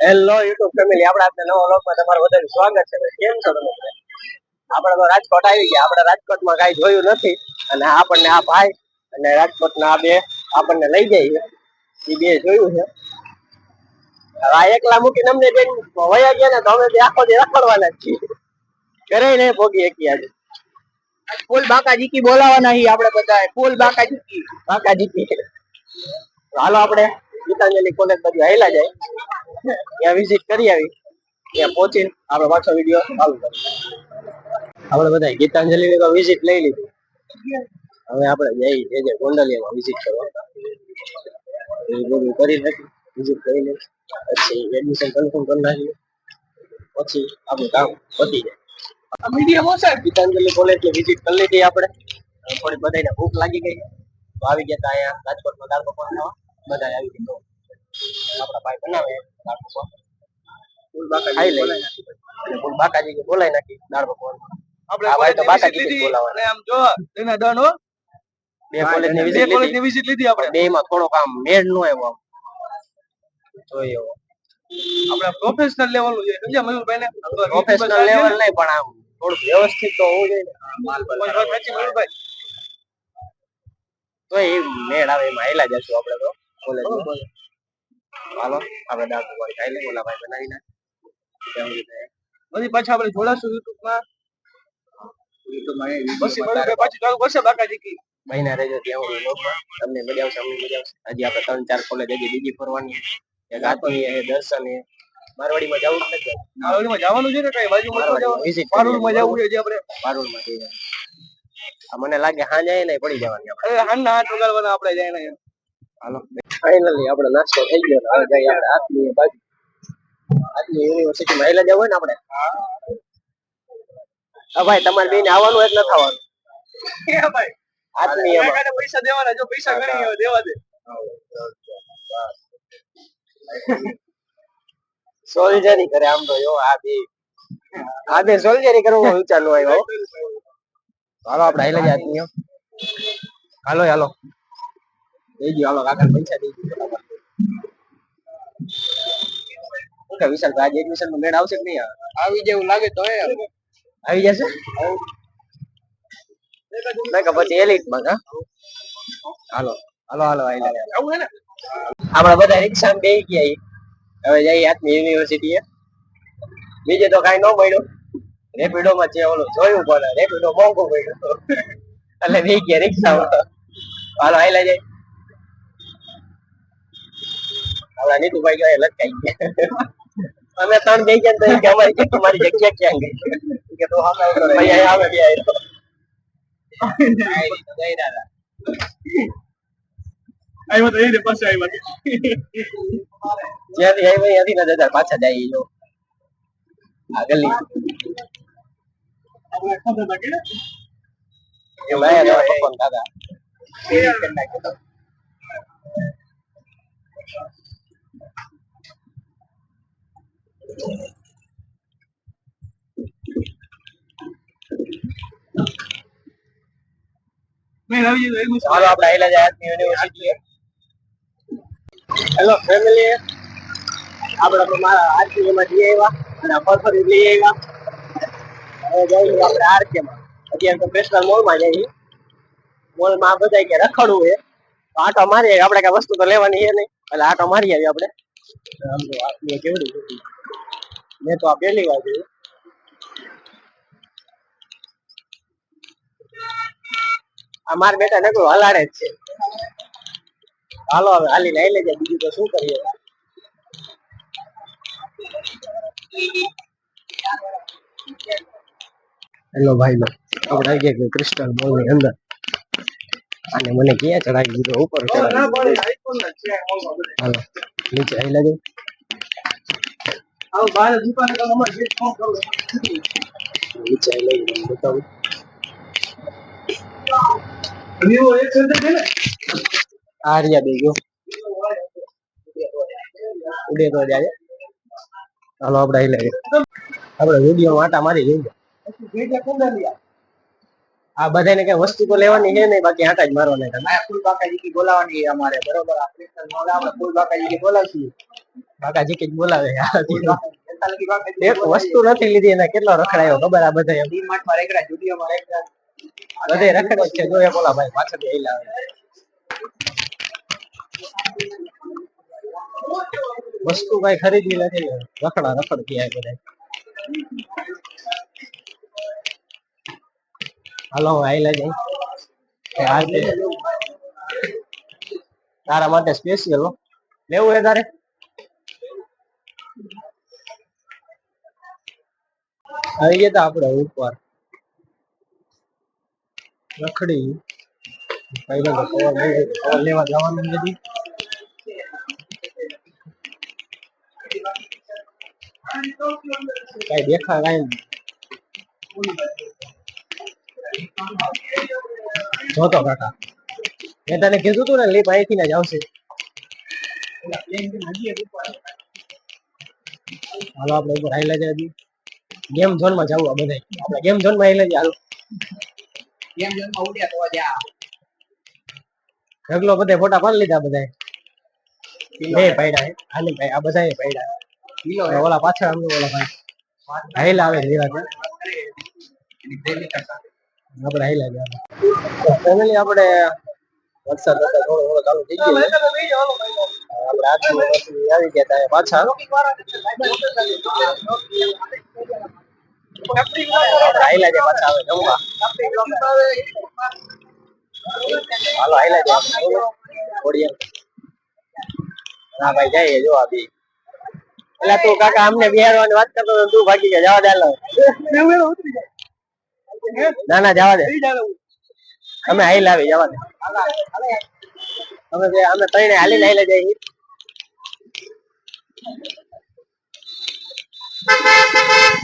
Hello YouTube family, આપણા આજના નવા વ્લોગમાં તમારું બધાનું સ્વાગત છે. કેમ છો તમે? આપણે તો રાજકોટ આવી ગયા. આપણે રાજકોટમાં કાંઈ જોયું નથી અને આપણને આ ભાઈ અને રાજકોટના આ બે આપણને લઈ જાય છે. એ બે જોયું છે. આ એકલા મૂકીને અમને બેન વયા ગયા ને તો અમે બે આખો દી રખડવાના જ છીએ. ઘરે નહીં ભોગી શકીએ આજે. ફૂલ બાકાજીકી બોલાવાના છીએ આપણે બધા. ફૂલ બાકાજીકી. હાલો આપણે ગીતાંજલિ કોલેજ બાજુ હાલ્યા જાય, ત્યાં વિઝિટ કરી આવી. ત્યાં પહોંચીને આપણે પાછો વિડીયો ચાલુ કરીએ. આપણે બધા ગીતાંજલિ ની તો વિઝિટ લઈ લીધી. હવે આપણે જઈએ જે ગોંડલિયામાં વિઝિટ કરવા. એ બધું કરી નાખી, વિઝિટ કરીને પછી એડમિશન કન્ફર્મ કરી નાખીએ. પછી આપણું કામ પતી જાય. ગીતાંજલિ કોલેજ ની વિઝિટ કરી લીધી આપણે. થોડી બધાને ભૂખ લાગી ગઈ તો આવી ગયા હતા અહીંયા રાજકોટમાં દાળ પકવાન ખાવા. બધા આવી ગયા. આપણા ભાઈ બનાવે દાળ પકવાન. ફૂલ બાકાજી બોલાવી નાખી દાળ પકવાન. આપણે ભાઈ તો બાકાજી બોલાવવાના. આમ જો એના દન હો. બે કોલેજ ની વિઝિટ લીધી આપણે. બે માં થોડો કામ મેળ નો આવ્યો. જોઈએ આપણે પ્રોફેશનલ લેવલ છે. સમજ્યા મયુરભાઈ ને? પ્રોફેશનલ લેવલ નહીં પણ આમ થોડું વ્યવસ્થિત તો હોવું જોઈએ. તો એ મેળ આવે એમાં હેલા જશું આપણે તો કોલેજ. હાલો આપણે દાળ પકવાન ખાઈ લઈએ. ઓલા ભાઈ બનાવી નાખે. પછી પાછા આપણે જોડાશું યુટ્યુબમાં. પછી ચાલુ કરશે બાકાજી. મહિના રહેજો ત્યાં વ્લોગમાં. તમને મજા આવશે, અમને મજા આવશે. હજી આપણે 3-4 કોલેજ હજી બીજી ફરવાની. એક આત્મી હે, દર્શન હે. મારવાડીમાં જવું જ નથી. મારવાડીમાં જવાનું છે ને કઈ બાજુમાં પારુલમાં જવું છે. આપણે પારુલમાં જઈએ. મને લાગે હાંજ જાય ને પડી જવાની. આપણે હાંજના 8 વગાડવાના આપણે જાય ને. હાલો ફાઇનલી આપણે નાસ્તો થઈ ગયો. હવે જઈએ આપણે આત્મી બાજુ. આત્મી યુનિવર્સિટીમાં હેલા જવું હોય ને આપણે. હા ભાઈ, તમારે બેને આવવાનું હોય એટલે થવાનું. કે ભાઈ આત્મી એમાં પૈસા દેવાના. જો પૈસા ગણી દેવા દે. સોલ્જરી કરે આમ તો. જો આ બે સોલ્જરી કરવો વિચાર નો આવ્યો. હાલો આપણે હાલ્યા જાય આત્મીઓ. હાલો હાલો દઈ ગયો. હાલો કાકા પૈસા દઈ ગયો. ઓકે વિશાલ ભાઈ, એડમિશન નો મેળ આવશે કે નહીં? આવી જેવું લાગે તો આવી જશે. પછી એલિટમાં હાલો હાલો હાલો આપડા બધા રિક્ષા બે ગયા. હવે જઈએ આત્મી યુનિવર્સિટી. બીજે તો કઈ ન મળ્યું. રેપિડો માં જે ઓલું જોયું પણ રેપિડો મોંઘું પડ્યું એટલે બે ગયા રિક્ષામાં. હાલો હાલ્યા જાય. આપડા નીતુભાઈ ગયા લટકાઈ ગયા. અમે 3 જઈ ગયા તો અમારી તમારી જગ્યા ક્યાં ગઈ કે તો આવે બે આવ્યો. જ્યાંથી આવ્યા ત્યાંથી પાછા જાય. જો આ ગલી ચાલો આપણે આવેલા જાય યુનિવર્સિટી. હેલો ફેમિલી, આપણે તો મારા આરકેમાં જઈ આવ્યા અને પથરી લઈ આવ્યા. હવે જઈએ આપણે આરકેમાં. અત્યારે તો પેસ્ટલ મોલમાં જઈએ. મોલમાં બધા કે રખડવું છે. આટો મારીએ. આપણે કઈ વસ્તુ તો લેવાની છે નહીં એટલે આટો મારી આવી આપણે. કેવડું મેં તો આ પહેલી વાર જોયું. આ માર બેટા નકરું હલાડે જ છે. હાલો હવે હાલી લઈ લેજે. બીજું તો શું કરીએ. હેલો ભાઈ લો, આપણે આવી ગયા ક્રિસ્ટલ મોલ ની અંદર. અને મને ક્યાં ચડાવી દીધો? ઉપર ચડાવી. હાલો નીચે આવી લાગે. નીચે આવી લઈ બતાવું. આર્યા બે ગયો ઉડે તો જાય. હાલો આપણે આવી લઈએ. આપણે વિડીયો આટા મારી જઈએ. આ બધાને કઈ વસ્તુ તો લેવાની છે નહીં, બાકી આટા જ મારવાના છે. ફૂલ બાકાજી બોલાવાની અમારે બરોબર. આપણે ફૂલ બાકાજી બોલાવશું. બાકાજી કે બોલાવે એક વસ્તુ નથી લીધી એને કેટલો રખડાયો ખબર આ બધા એમ ડીમાર્ટમાં રેકડા જુડિયોમાં રેકડા બધે રખડે છે. જો એક ઓલા ભાઈ પાછળથી હિલાવે વસ્તુ કઈ ખરીદવી નથી રખડા રખડતી આ બધા. હાલો આઈલા જઈ તારા માટે સ્પેશિયલ લેવું હે તારે આવી ગયા આપડે ઉપર રખડી પહેલા તો કવર લેવા જવાનું નથી. કઈ દેખા કઈ જોતો કાકા મેં તને કીધું તું ને લીપ અહીંથી ને જ આવશે. હાલો આપડે ઉપર હાઈલા જાય ગેમ ઝોન માં જવું આ બધા આપણે ગેમ ઝોન માં હાઈલા જાય. હાલો ગેમ ઝોન માં ઉડ્યા તો જા ઢગલો બધે ફોટા પાડી લીધા બધા બે પાડ્યા હાલે ભાઈ આ બધા પાડ્યા ઓલા પાછળ અમને ઓલા ભાઈ હાઈલા આવે લીધા આપણે હાઈલા ગયા ફેમિલી. આપણે વરસાદ થોડો થોડો ચાલુ થઈ ગયો આપણે આવી ગયા ત્યાં પાછા હાઈલા જાય પાછા આવે જમવા. હાલો હાઈલા જાય હા ભાઈ જઈએ જો આ બી એટલે તું કાકા અમને બિહારવાની વાત કરતો તું ભાગી ગયા જવા દે. ના ના જવા દે અમે હાઈલા આવી જવા દે અમે ત્રણે હાલીને હાઈલા જઈએ.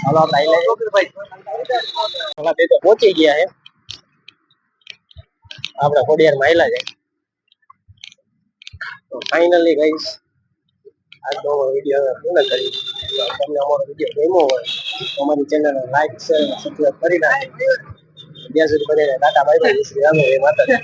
હાલો આપણે હાઈલા બે તો પહોંચી ગયા છે આપણે ખોડિયારમાં હાઈલા જાય. તો ફાઇનલી ગાઈસ આજનો વિડીયો પૂર્ણ કરી. તમને અમારો વિડીયો ગમ્યો હોય તો અમારી ચેનલને લાઈક શેર સબસ્ક્રાઇબ કરી નાખો. ત્યાં સુધી બધાને ટાટા બાય બાય. શ્રી રામ જય માતાજી.